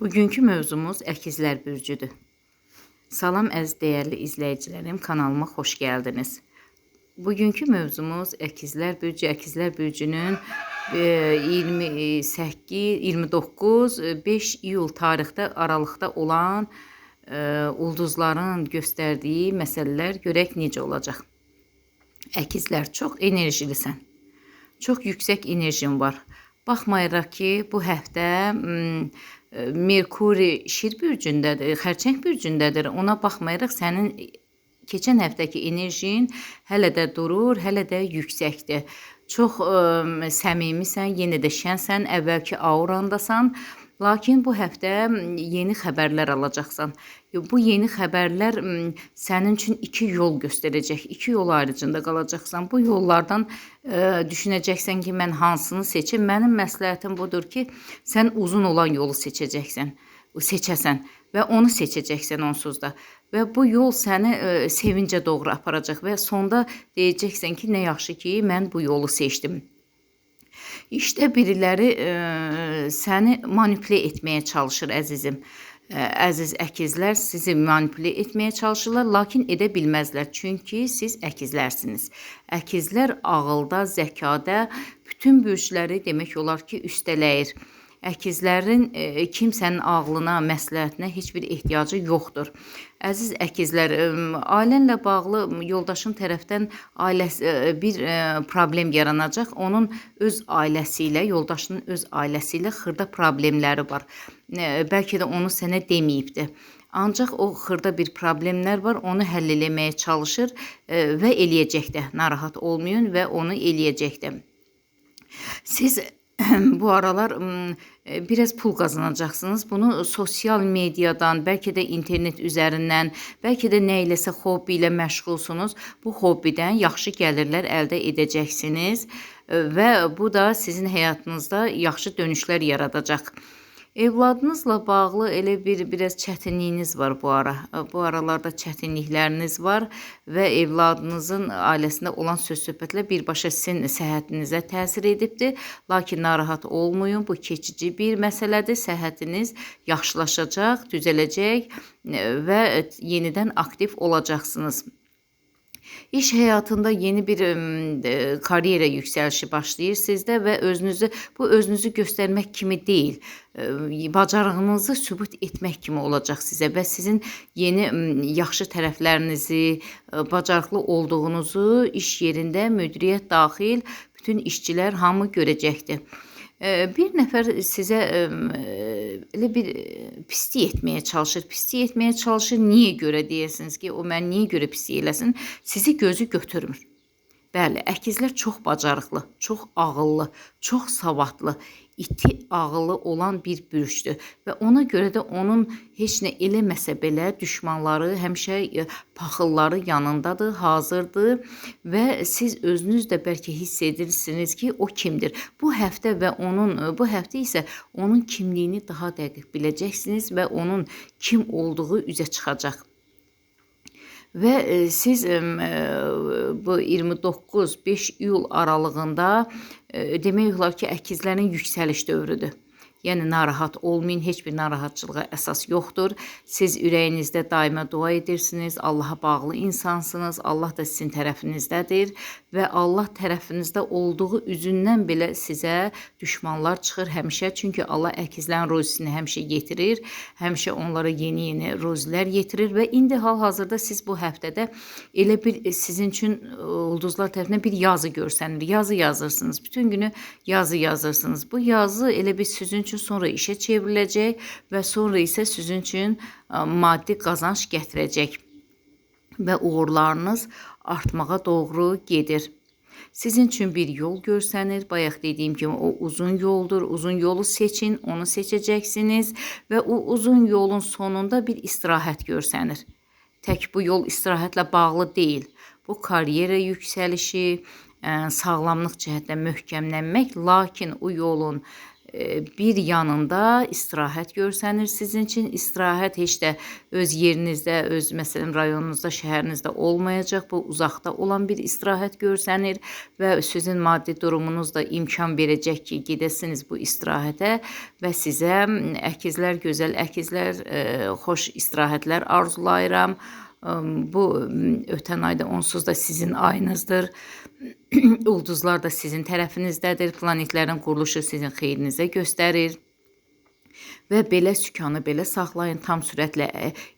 Bugünkü mövzumuz əkizlər bürcüdür. Salam əziz dəyərli izləyicilərim, kanalıma xoş gəldiniz. Bugünkü mövzumuz əkizlər bürcü. Əkizlər bürcünün 29-5 iyul tarixdə aralıqda olan ulduzların göstərdiyi məsələlər görək necə olacaq. Əkizlər, çox enerjilisən. Çox yüksək enerjin var. Baxmayaraq ki, bu həftə Merkuri Şir bürcündədir, Xərçəng bürcündədir. Ona baxmayaraq sənin keçən həftəki enerjin hələ də durur, hələ də yüksəkdir. Çox səmimisən, yenə də şənsən, əvvəlki aurandasan. Lakin bu həftə yeni xəbərlər alacaqsan. Bu yeni xəbərlər sənin üçün iki yol göstərəcək. İki yol ayrıcında qalacaqsan. Bu yollardan düşünəcəksən ki, mən hansını seçim? Mənim məsləhətim budur ki, sən uzun olan yolu seçəsən və onu seçəcəksən onsuz da. Və bu yol səni sevincə doğru aparacaq və sonda deyəcəksən ki, nə yaxşı ki, mən bu yolu seçdim. İşte biriləri səni manipulə etməyə çalışır əzizim. Əziz əkizlər sizi manipulə etməyə çalışırlar, lakin edə bilməzlər. Çünki siz əkizlərsiniz. Əkizlər ağılda, zəkada bütün bürcləri demək olar ki, üstələyir. Əkizlərin kimsənin ağlına, məsləhətinə heç bir ehtiyacı yoxdur. Əziz əkizlər, ailənlə bağlı yoldaşın tərəfdən bir problem yaranacaq. Onun öz ailəsi ilə, yoldaşının öz ailəsi ilə xırda problemləri var. Bəlkə də onu sənə deməyibdir. Ancaq o xırda bir problemlər var, onu həll eləməyə çalışır və eləyəcək də. Narahat olmayın və onu eləyəcək də. Siz bu aralar biraz pul qazanacaqsınız. Bunu sosial mediadan, bəlkə də internet üzərindən, bəlkə də nə iləsə hobbi ilə məşğulsunuz. Bu hobbidən yaxşı gəlirlər əldə edəcəksiniz və bu da sizin həyatınızda yaxşı dönüşlər yaradacaq. Evladınızla bağlı elə biraz çətinliyiniz var bu ara. Bu aralarda çətinlikləriniz var və evladınızın ailəsində olan söz-söhbətlər birbaşa sizin səhhətinizə təsir edibdir. Lakin narahat olmayın, bu keçici bir məsələdir. Səhhətiniz yaxşılaşacaq, düzələcək və yenidən aktiv olacaqsınız. İş həyatında yeni bir karyera yüksəlişi başlayır sizdə və bu özünüzü göstərmək kimi deyil, bacarığınızı sübut etmək kimi olacaq sizə və sizin yeni yaxşı tərəflərinizi, bacarıqlı olduğunuzu iş yerində müdiriyyət daxil bütün işçilər hamı görəcəkdir. Bir nəfər sizə elə bir pislik etməyə çalışır. Pislik etməyə çalışır, niyə görə deyəsiniz ki, o mən niyə görə pislik eləsin? Sizi gözü götürmür. Bəli, əkizlər çox bacarıqlı, çox ağıllı, çox savadlı, iti ağıllı olan bir bürcdür və ona görə də onun heç nə eləməsə belə düşmanları, həmişə paxılları yanındadır, hazırdır və siz özünüz də bəlkə hiss edirsiniz ki, o kimdir. Bu həftə isə onun kimliyini daha dəqiq biləcəksiniz və onun kim olduğu üzə çıxacaq. Və siz bu 29-5 iyul aralığında demək olar ki, əkizlərin yüksəliş dövrüdür. Yəni, narahat olmayın, heç bir narahatçılığa əsas yoxdur. Siz ürəyinizdə daima dua edirsiniz, Allaha bağlı insansınız, Allah da sizin tərəfinizdədir və Allah tərəfinizdə olduğu üzündən belə sizə düşmanlar çıxır həmişə. Çünki Allah əkizlərin rozisini həmişə yetirir, həmişə onlara yeni rozilər yetirir və indi hal-hazırda siz bu həftədə elə bir sizin üçün ulduzlar tərəfindən bir yazı görsənir. Yazı yazırsınız, bütün günü yazı yazırsınız. Bu yazı elə bir sizin üçün sonra işə çevriləcək və sonra isə sizin üçün maddi qazanc gətirəcək və uğurlarınız artmağa doğru gedir. Sizin üçün bir yol görsənir. Bayaq dediyim kimi o uzun yoldur. Uzun yolu seçin, onu seçəcəksiniz və o uzun yolun sonunda bir istirahət görsənir. Tək bu yol istirahətlə bağlı deyil. Bu karyera yüksəlişi, sağlamlıq cəhətdən möhkəmlənmək, lakin o yolun bir yanında istirahət görsənir sizin üçün. İstirahət heç də öz yerinizdə, öz məsələn rayonunuzda, şəhərinizdə olmayacaq. Bu uzaqda olan bir istirahət görsənir və sizin maddi durumunuz da imkan verəcək ki, gedəsiniz bu istirahətə və sizə əkizlər, gözəl əkizlər, xoş istirahətlər arzulayıram. Bu ötən ayda onsuz da sizin ayınızdır. Ulduzlar da sizin tərəfinizdədir. Planetlərin quruluşu sizin xeyrinizə göstərir. Və belə sükanı belə saxlayın, tam sürətlə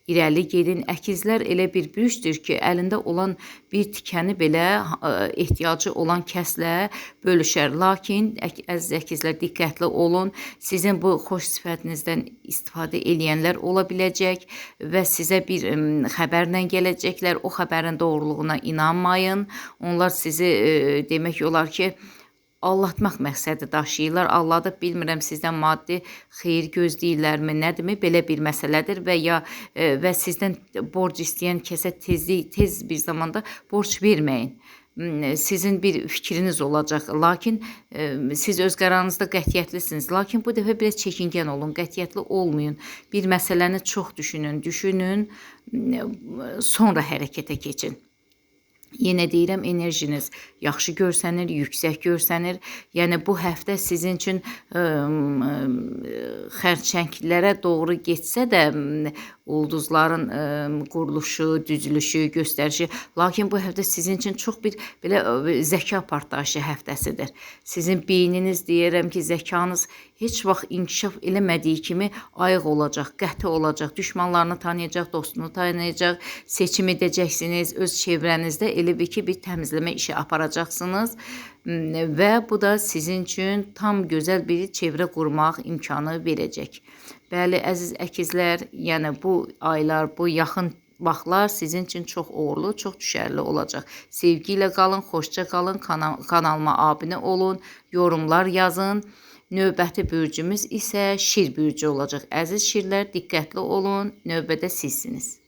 irəli gedin. Əkizlər elə bir bürcdür ki, əlində olan bir tikəni belə ehtiyacı olan kəslə bölüşər. Lakin əziz əkizlər, diqqətli olun. Sizin bu xoş sifətinizdən istifadə eləyənlər ola biləcək və sizə bir xəbərlə gələcəklər. O xəbərin doğruluğuna inanmayın. Onlar sizi demək olar ki, allatmaq məqsədi daşıyırlar. Alladıb bilmirəm sizdən maddi xeyir gözləyirlərmi, nədirmi? Belə bir məsələdir və ya və sizdən borc istəyən kəsə tez bir zamanda borc verməyin. Sizin bir fikriniz olacaq, lakin siz öz qərarınızda qətiyyətlisiniz. Lakin bu dəfə biraz çəkingən olun, qətiyyətli olmayın. Bir məsələni çox düşünün, sonra hərəkətə keçin. Yenə deyirəm, enerjiniz yaxşı görsənir, yüksək görsənir. Yəni bu həftə sizin üçün xərçənglərə doğru getsə də ulduzların quruluşu, düzülüşü, göstərişi, lakin bu həftə sizin üçün çox bir belə zəka partlayışı həftəsidir. Sizin beyniniz, deyirəm ki, zəkanız heç vaxt inkişaf eləmədiyi kimi ayıq olacaq, qəti olacaq, düşmanlarını tanıyacaq, dostunu tanıyacaq, seçim edəcəksiniz, öz çevrənizdə elə bir ki, bir təmizləmə işi aparacaqsınız və bu da sizin üçün tam gözəl bir çevrə qurmaq imkanı verəcək. Bəli, əziz əkizlər, yəni bu aylar, bu yaxın vaxtlar sizin üçün çox uğurlu, çox düşərli olacaq. Sevgi ilə qalın, xoşça qalın, kanalıma abunə olun, yorumlar yazın. Növbəti bürcümüz isə şir bürcü olacaq. Əziz şirlər, diqqətli olun, növbədə sizsiniz.